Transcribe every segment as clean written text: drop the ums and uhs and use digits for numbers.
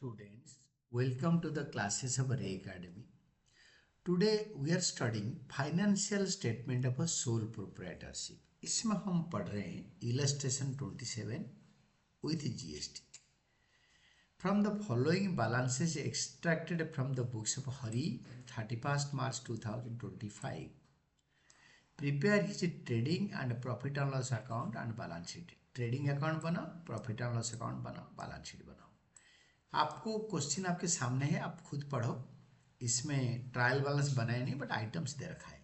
students, welcome to the classes of Ray Academy. Today we are studying financial statement of a sole proprietorship. इसमें हम पढ़ रहे हैं illustration 27 with GST. From the following balances extracted from the books of Hari 31st March 2025. Prepare his trading and profit and loss account and balance sheet. Trading account बनाओ, profit and loss account बनाओ, balance sheet बनाओ. आपको question आपके सामने है, आप खुद पढ़ो. इसमें ट्रायल बैलेंस बनाए नहीं बट आइटम्स दे रखा है.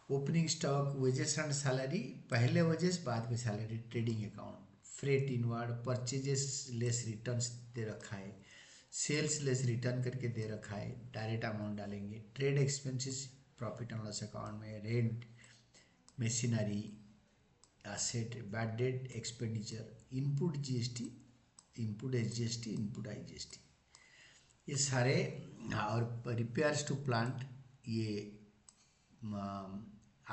Opening stock, wages and salary, पहले वेजेस बाद में salary. Trading account, freight inward, purchases less returns दे रखा है. सेल्स लेस रिटर्न करके दे रखा है. डायरेक्ट अमाउंट डालेंगे. Trade expenses profit and loss account में. Rent, machinery, asset, bad debt, expenditure. Input GST, input SGST, input IGST, ये सारे. और रिपेयर्स टू प्लांट, ये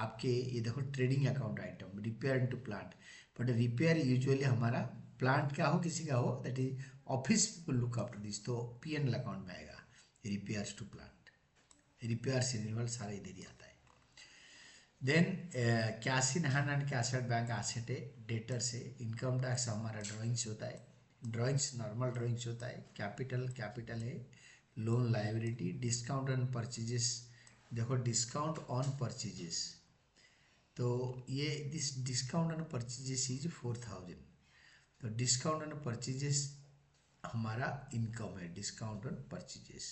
आपके ये देखो trading account item, repair to plant. But repair usually हमारा प्लांट का हो, किसी का हो, that is office look after this, तो पीएनएल अकाउंट में आएगा. Repairs to plant, repair renewal सारा इधर ही आता है. Then cash in hand and cash at bank asset है. डेटर से इनकम टैक्स हमारा ड्राइंग्स होता है. ड्राइंग्स नॉर्मल ड्राइंग्स होता है. कैपिटल, कैपिटल है. Loan liability. Discount on purchases, देखो डिस्काउंट ऑन परचेजेस, तो ये this discount on purchases is 4000. तो डिस्काउंट ऑन परचेजेस हमारा इनकम है. डिस्काउंट ऑन परचेजेस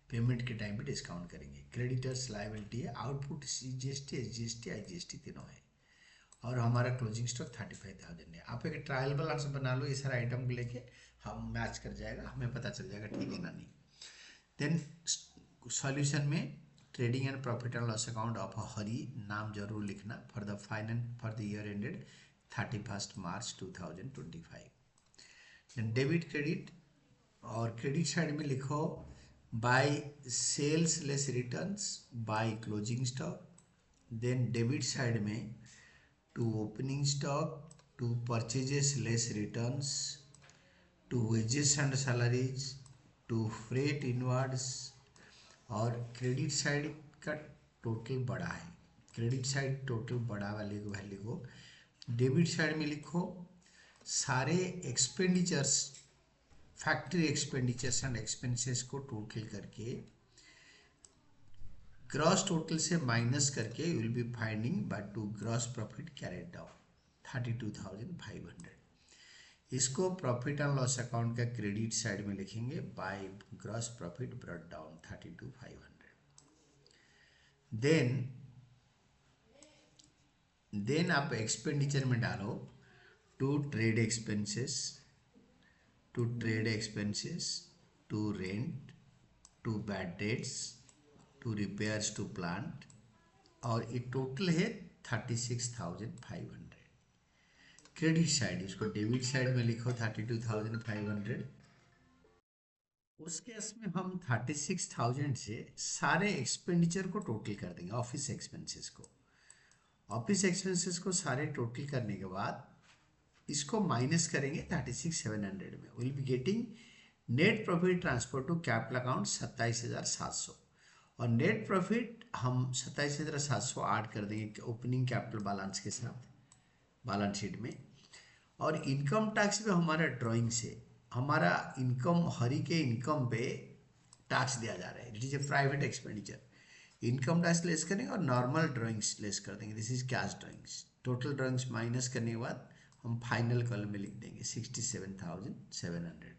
पेमेंट के टाइम पे डिस्काउंट करेंगे. क्रेडिटर्स लायबिलिटी है. आउटपुट जीएसटी, एसजीएसटी, आईजीएसटी तीनों है. और हमारा क्लोजिंग स्टॉक 35,000 है. आप एक ट्रायल बैलेंस बना लो, ये सारे आइटम को लेके हम मैच कर जाएगा, हमें पता चल जाएगा ठीक है ना नहीं. देन सॉल्यूशन में trading and profit and loss account of Hari, नाम जरूर लिखना. For the year ended 31st March 2025. Then debit credit, और क्रेडिट साइड में लिखो by sales less returns by closing stock. Then debit side में to opening stock, to purchases less returns, to wages and salaries, to freight inwards. और credit side का total बड़ा है. Credit side total बड़ा वाले को वैल्यू को. Debit side में लिखो सारे expenditures, factory expenditures and expenses को टोटल करके ग्रॉस टोटल से माइनस करके you will be finding but to gross profit carried down 32,500. इसको प्रॉफिट एंड लॉस अकाउंट का क्रेडिट साइड में लिखेंगे by gross profit brought down 32,500. Then आप expenditure में डालो to trade expenses, to trade expenses, to rent, to bad debts, to repairs to plant. और ये total है 36,500. क्रेडिट साइड, इसको डेबिट साइड में लिखो 32,500. उस केस में हम 36,000 से सारे एक्सपेंडिचर को टोटल कर देंगे. ऑफिस एक्सपेंसेस को, ऑफिस एक्सपेंसेस को सारे टोटल करने के बाद इसको माइनस करेंगे 36,700 में. Will be getting net profit transfer to capital account 27,700. और नेट प्रॉफिट हम 27,700 ऐड कर देंगे ओपनिंग कैपिटल बैलेंस के साथ बैलेंस शीट में. और इनकम टैक्स पे हमारा ड्राइंग से हमारा इनकम, हरी के इनकम पे टैक्स दिया जा रहा है. It is a private expenditure. Income tax less करेंगे और नॉर्मल ड्राइंग्स लेस कर देंगे. This is cash drawings. Total drawings minus करने के बाद हम फाइनल कॉलम में लिख देंगे 67,700.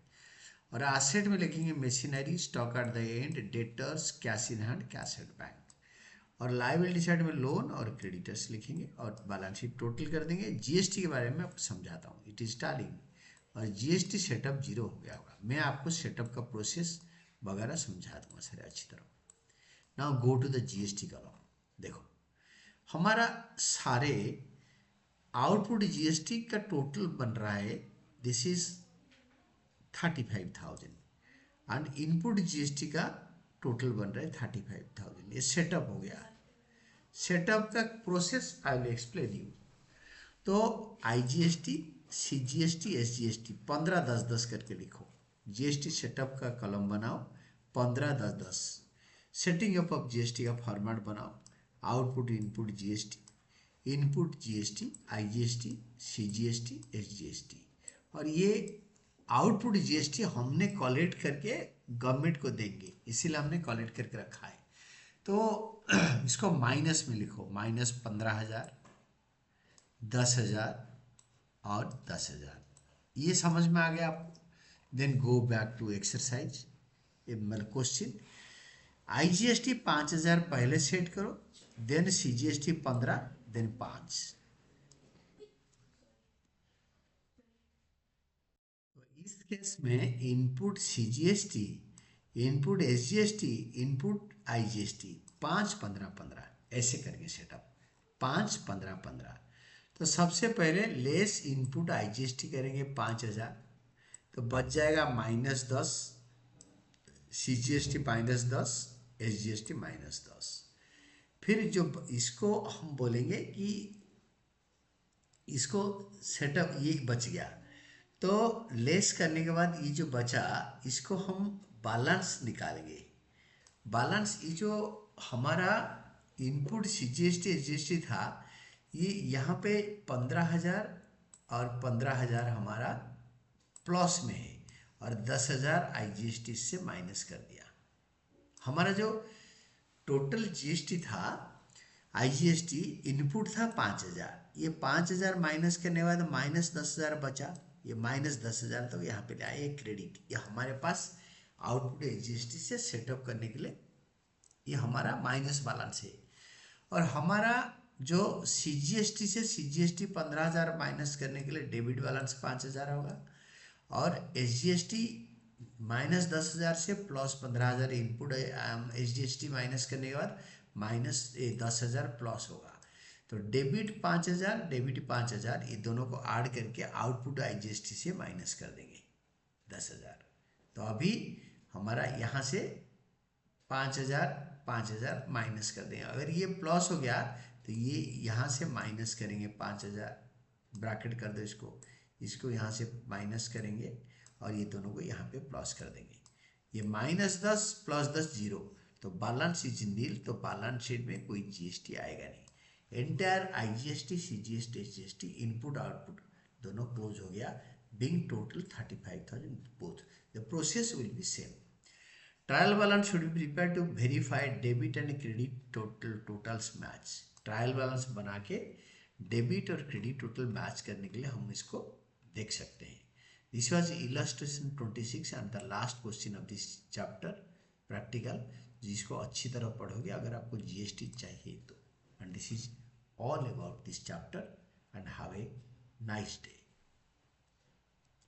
और एसेट में लिखेंगे machinery, stock at the end, debtors, cash in hand, cash at bank. और लायबिलिटी साइड में लोन और क्रेडिटर्स लिखेंगे और बैलेंस शीट टोटल कर देंगे. जीएसटी के बारे में आपको समझाता हूँ. इट इज टैलिंग और जीएसटी सेटअप जीरो हो गया होगा. मैं आपको सेटअप का प्रोसेस वगैरह समझा दूंगा सर अच्छी तरह. Now go to the GST column. देखो हमारा सारे आउटपुट जीएसटी का टोटल बन रहा है. This is 35,000 and input GST का टोटल बन रहा है 35,000. ये सेटअप हो गया. सेटअप का process I will explain you. तो आईजीएसटी, सीजीएसटी, एसजीएसटी 15 10 10 करके लिखो. जीएसटी सेटअप का कॉलम बनाओ 15-10-10। सेटिंग अप ऑफ जीएसटी का फॉर्मेट बनाओ। Output input GST, input GST, IGST, CGST, SGST. और ये आउटपुट जीएसटी हमने कलेक्ट करके गवर्नमेंट को देंगे, इसीलिए हमने कलेक्ट करके रखा है। तो इसको माइनस में लिखो, -15,000, 10,000 और 10,000। ये समझ में आ गया आपको? Then go back to exercise, मतलब क्वेश्चन। आईजीएसटी 5,000 पहले सेट करो, देन सीजीएसटी 15, देन 5। तो इस केस में input CGST, input SGST, input IGST 5, 15, 15 ऐसे करके सेटअप 5, 15, 15। तो सबसे पहले लेस इनपुट आईजीएसटी करेंगे 5,000, तो बच जाएगा -10, सीजीएसटी -10, एसजीएसटी -10। फिर जो इसको हम बोलेंगे कि इसको सेटअप ये बच गया, तो लेस करने के बाद ये जो बचा इसको हम बैलेंस निकालेंगे। बैलेंस ये जो हमारा इनपुट सीजीएसटी एसजीएसटी था, ये यहाँ पे 15,000 और 15,000 हमारा प्लस में है, और 10,000 आईजीएसटी से माइनस कर दिया। हमारा जो टोटल जीएसटी था, आईजीएसटी इनपुट था 5,000, ये 5,000 माइनस करने के बाद -10,000 बचा, ये -10,000 तो यहाँ पे आए क्रेडिट। ये हमारे पास आउटपुट जीएसटी से सेटअप करने के लिए ये हमारा माइनस बैलेंस है। और हमारा जो सीजीएसटी से सीजीएसटी 15,000 माइनस करने के लिए डेबिट बैलेंस 5,000 होगा, और एसजीएसटी -10,000 से +15,000 इनपुट एसजीएसटी माइनस करने के बाद -10,000 प्लस होगा। तो डेबिट 5,000, डेबिट 5,000, ये दोनों को ऐड करके आउटपुट आईजीएसटी से माइनस कर देंगे 10,000। तो अभी हमारा यहाँ से 5,000 5,000 माइनस कर देंगे। अगर ये प्लस हो गया तो ये यहाँ से माइनस करेंगे 5,000, ब्रैकेट कर दो इसको, इसको यहाँ से माइनस करेंगे और ये दोनों को यहाँ पे प्लस कर देंगे। ये -10 + 10 0, तो बैलेंस इज नील, तो बैलेंस शीट में कोई जीएसटी आएगा नहीं। Entire IGST, CGST, SGST, input output दोनों क्लोज हो गया, being total 35,000 both. The process will be same. Trial balance should be prepare to verify debit and credit totals match. Trial balance बना के debit और credit total match करने के लिए हम इसको देख सकते हैं। This was illustration 26 and the last question of this chapter practical, जिसको अच्छी तरह पढ़ोगे अगर आपको जीएसटी चाहिए तो। And this is all about this chapter, and have a nice day.